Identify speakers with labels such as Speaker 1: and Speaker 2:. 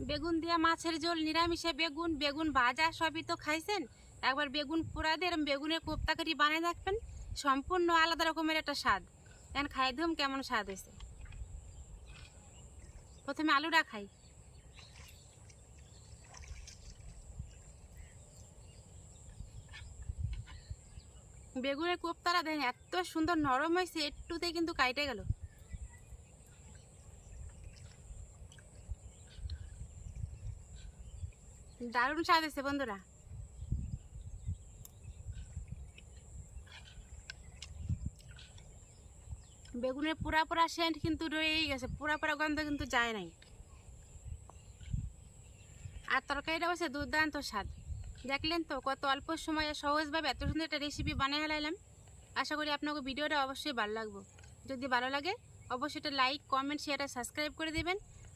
Speaker 1: বেগুন দিয়া মাছের ঝোল, নিরামিষে বেগুন, বেগুন ভাজা সবই তো খাইছেন। একবার বেগুন পোড়া দিয়ে এরম বেগুনের কোপ্তা কাটি বানিয়ে দেখবেন, সম্পূর্ণ আলাদা রকমের একটা স্বাদ। এখন খাই ধুম কেমন স্বাদ হয়েছে। প্রথমে আলুটা খাই। বেগুনের কোপ্তাটা দেখেন এত সুন্দর নরম হয়েছে, একটুতেই কিন্তু কাইটে গেল। দারুণ স্বাদ হয়েছে বন্ধুরা। বেগুনের পোড়া পোড়া সেন্ট কিন্তু রয়েই গেছে, পোড়া পোড়া গন্ধ কিন্তু যায় নাই। আর তরকারিটা হচ্ছে দুর্দান্ত স্বাদ। দেখলেন তো কত অল্প সময়ে সহজভাবে এত সুন্দর একটা রেসিপি বানিয়ে ফেলাইলাম। আশা করি আপনাকে ভিডিওটা অবশ্যই ভালো লাগবে। যদি ভালো লাগে অবশ্যই একটা লাইক, কমেন্ট, শেয়ার আর সাবস্ক্রাইব করে দেবেন।